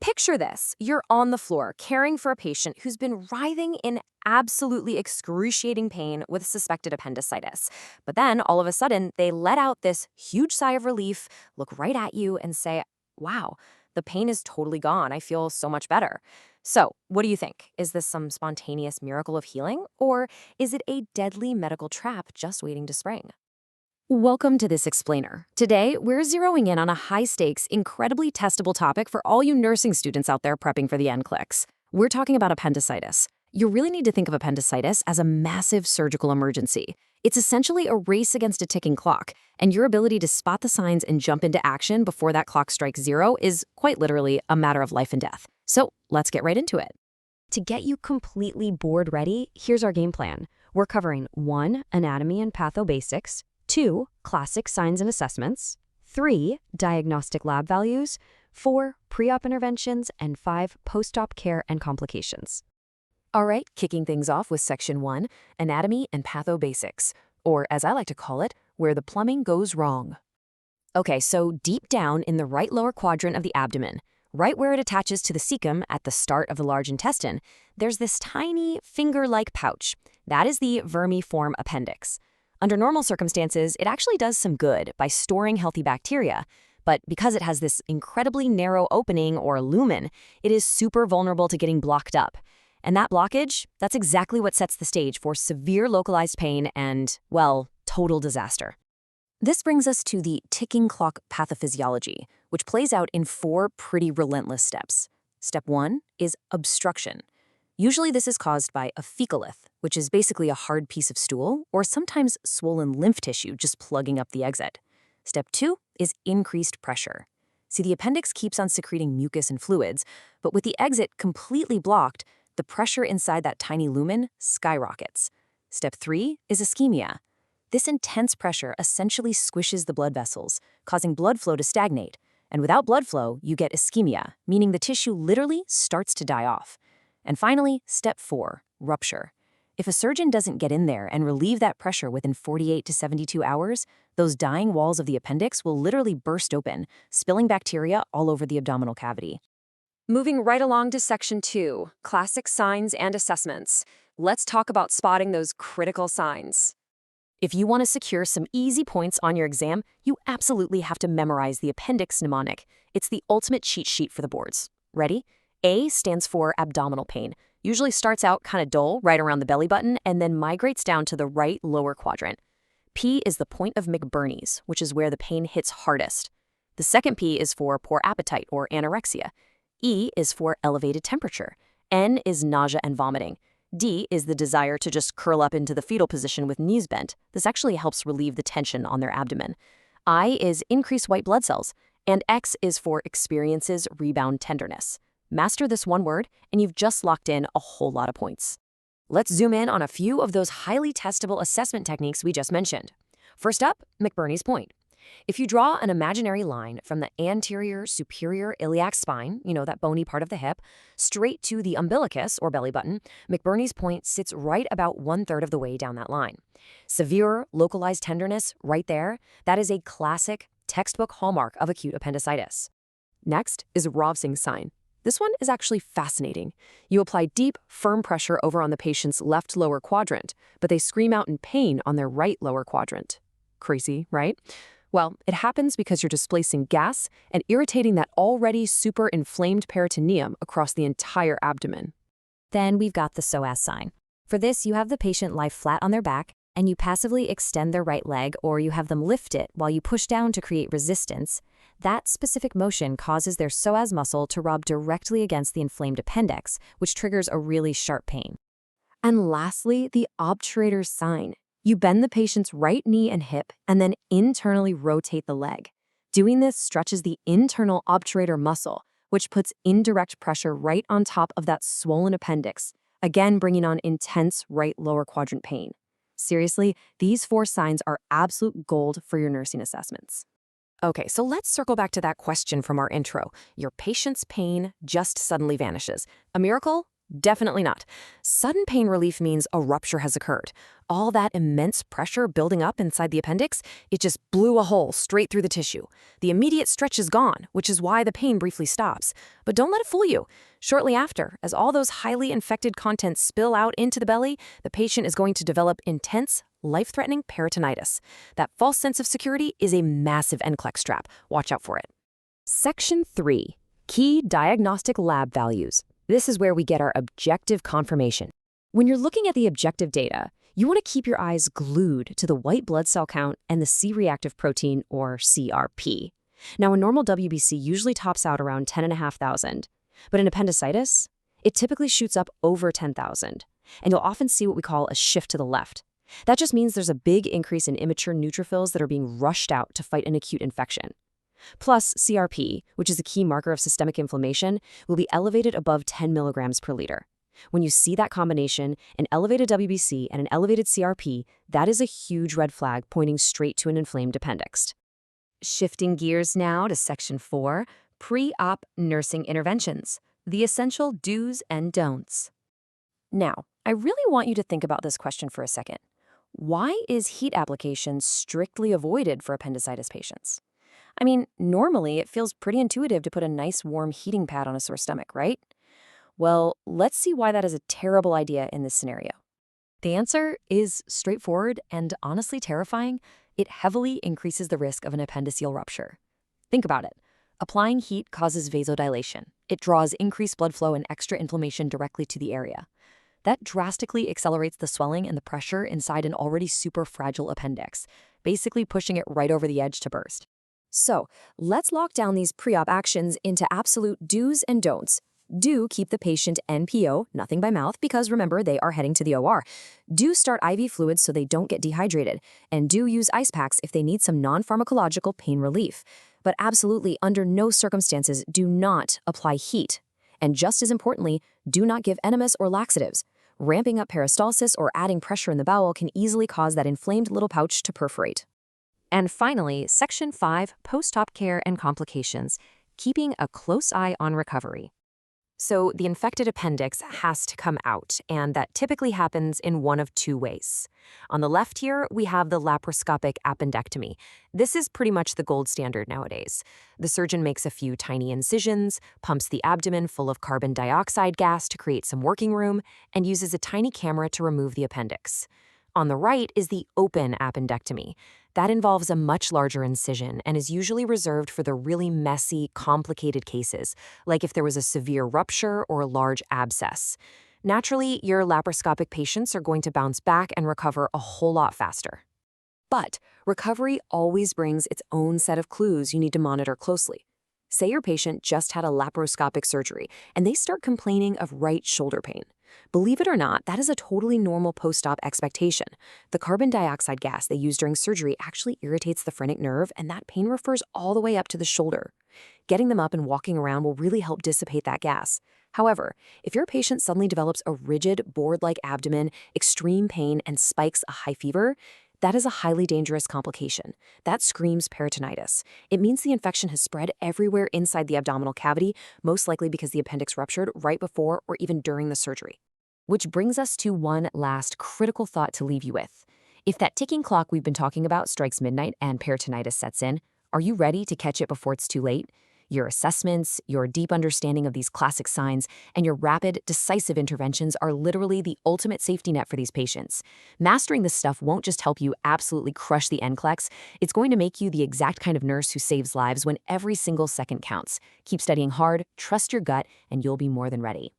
Picture this. You're on the floor caring for a patient who's been writhing in absolutely excruciating pain with suspected appendicitis. But then, all of a sudden, they let out this huge sigh of relief, look right at you, and say, wow, the pain is totally gone. I feel so much better. So, what do you think? Is this some spontaneous miracle of healing, or is it a deadly medical trap just waiting to spring? Welcome to this explainer. Today, we're zeroing in on a high-stakes, incredibly testable topic for all you nursing students out there prepping for the NCLEX. We're talking about appendicitis. You really need to think of appendicitis as a massive surgical emergency. It's essentially a race against a ticking clock, and your ability to spot the signs and jump into action before that clock strikes zero is quite literally a matter of life and death. So let's get right into it. To get you completely board ready, here's our game plan. We're covering 1. Anatomy and pathobasics, 2. Classic signs and assessments, 3. Diagnostic lab values, 4. Pre-op interventions, and 5. Post-op care and complications. All right, kicking things off with Section 1, Anatomy and Pathobasics, or as I like to call it, where the plumbing goes wrong. Okay, so deep down in the right lower quadrant of the abdomen, right where it attaches to the cecum at the start of the large intestine, there's this tiny finger-like pouch. That is the vermiform appendix. Under normal circumstances, it actually does some good by storing healthy bacteria, but because it has this incredibly narrow opening or lumen, it is super vulnerable to getting blocked up. And that blockage, that's exactly what sets the stage for severe localized pain and, well, total disaster. This brings us to the ticking clock pathophysiology, which plays out in 4 pretty relentless steps. Step 1 is obstruction. Usually this is caused by a fecalith, which is basically a hard piece of stool or sometimes swollen lymph tissue just plugging up the exit. Step 2 is increased pressure. See, the appendix keeps on secreting mucus and fluids, but with the exit completely blocked, the pressure inside that tiny lumen skyrockets. Step 3 is ischemia. This intense pressure essentially squishes the blood vessels, causing blood flow to stagnate. And without blood flow, you get ischemia, meaning the tissue literally starts to die off. And finally, step 4, rupture. If a surgeon doesn't get in there and relieve that pressure within 48 to 72 hours, those dying walls of the appendix will literally burst open, spilling bacteria all over the abdominal cavity. Moving right along to Section 2, classic signs and assessments. Let's talk about spotting those critical signs. If you want to secure some easy points on your exam, you absolutely have to memorize the appendix mnemonic. It's the ultimate cheat sheet for the boards. Ready? A stands for abdominal pain. Usually starts out kind of dull right around the belly button and then migrates down to the right lower quadrant. P is the point of McBurney's, which is where the pain hits hardest. The second P is for poor appetite or anorexia. E is for elevated temperature. N is nausea and vomiting. D is the desire to just curl up into the fetal position with knees bent. This actually helps relieve the tension on their abdomen. I is increased white blood cells. And X is for experiences rebound tenderness. Master this one word, and you've just locked in a whole lot of points. Let's zoom in on a few of those highly testable assessment techniques we just mentioned. First up, McBurney's point. If you draw an imaginary line from the anterior superior iliac spine, that bony part of the hip, straight to the umbilicus, or belly button, McBurney's point sits right about 1/3 of the way down that line. Severe localized tenderness right there, that is a classic textbook hallmark of acute appendicitis. Next is Rovsing sign. This one is actually fascinating. You apply deep, firm pressure over on the patient's left lower quadrant, but they scream out in pain on their right lower quadrant. Crazy, right? Well, it happens because you're displacing gas and irritating that already super inflamed peritoneum across the entire abdomen. Then we've got the psoas sign. For this, you have the patient lie flat on their back, and you passively extend their right leg, or you have them lift it while you push down to create resistance. That specific motion causes their psoas muscle to rub directly against the inflamed appendix, which triggers a really sharp pain. And lastly, the obturator sign. You bend the patient's right knee and hip and then internally rotate the leg. Doing this stretches the internal obturator muscle, which puts indirect pressure right on top of that swollen appendix, again bringing on intense right lower quadrant pain. Seriously, these 4 signs are absolute gold for your nursing assessments. Okay, so let's circle back to that question from our intro. Your patient's pain just suddenly vanishes. A miracle Definitely not. Sudden pain relief means a rupture has occurred. All that immense pressure building up inside the appendix, it just blew a hole straight through the tissue. The immediate stretch is gone, which is why the pain briefly stops. But don't let it fool you. Shortly after, as all those highly infected contents spill out into the belly, the patient is going to develop intense, life-threatening peritonitis. That false sense of security is a massive NCLEX trap. Watch out for it. Section 3. Key diagnostic lab values. This is where we get our objective confirmation. When you're looking at the objective data, you want to keep your eyes glued to the white blood cell count and the C-reactive protein, or CRP. Now, a normal WBC usually tops out around 10,500, but in appendicitis, it typically shoots up over 10,000, and you'll often see what we call a shift to the left. That just means there's a big increase in immature neutrophils that are being rushed out to fight an acute infection. Plus, CRP, which is a key marker of systemic inflammation, will be elevated above 10 milligrams per liter. When you see that combination, an elevated WBC and an elevated CRP, that is a huge red flag pointing straight to an inflamed appendix. Shifting gears now to Section 4, Pre-Op Nursing Interventions, the essential do's and don'ts. Now, I really want you to think about this question for a second. Why is heat application strictly avoided for appendicitis patients? I mean, normally it feels pretty intuitive to put a nice warm heating pad on a sore stomach, right? Well, let's see why that is a terrible idea in this scenario. The answer is straightforward and honestly terrifying. It heavily increases the risk of an appendiceal rupture. Think about it. Applying heat causes vasodilation. It draws increased blood flow and extra inflammation directly to the area. That drastically accelerates the swelling and the pressure inside an already super fragile appendix, basically pushing it right over the edge to burst. So, let's lock down these pre-op actions into absolute do's and don'ts. Do keep the patient NPO, nothing by mouth, because remember, they are heading to the OR. Do start IV fluids so they don't get dehydrated. And do use ice packs if they need some non-pharmacological pain relief. But absolutely, under no circumstances, do not apply heat. And just as importantly, do not give enemas or laxatives. Ramping up peristalsis or adding pressure in the bowel can easily cause that inflamed little pouch to perforate. And finally, Section 5, Post-op Care and Complications, keeping a close eye on recovery. So the infected appendix has to come out, and that typically happens in one of two ways. On the left here, we have the laparoscopic appendectomy. This is pretty much the gold standard nowadays. The surgeon makes a few tiny incisions, pumps the abdomen full of carbon dioxide gas to create some working room, and uses a tiny camera to remove the appendix. On the right is the open appendectomy. That involves a much larger incision and is usually reserved for the really messy, complicated cases, like if there was a severe rupture or a large abscess. Naturally, your laparoscopic patients are going to bounce back and recover a whole lot faster. But recovery always brings its own set of clues you need to monitor closely. Say your patient just had a laparoscopic surgery and they start complaining of right shoulder pain. Believe it or not, that is a totally normal post-op expectation. The carbon dioxide gas they use during surgery actually irritates the phrenic nerve, and that pain refers all the way up to the shoulder. Getting them up and walking around will really help dissipate that gas. However, if your patient suddenly develops a rigid, board-like abdomen, extreme pain, and spikes a high fever, that is a highly dangerous complication. That screams peritonitis. It means the infection has spread everywhere inside the abdominal cavity, most likely because the appendix ruptured right before or even during the surgery. Which brings us to one last critical thought to leave you with. If that ticking clock we've been talking about strikes midnight and peritonitis sets in, are you ready to catch it before it's too late? Your assessments, your deep understanding of these classic signs, and your rapid, decisive interventions are literally the ultimate safety net for these patients. Mastering this stuff won't just help you absolutely crush the NCLEX, it's going to make you the exact kind of nurse who saves lives when every single second counts. Keep studying hard, trust your gut, and you'll be more than ready.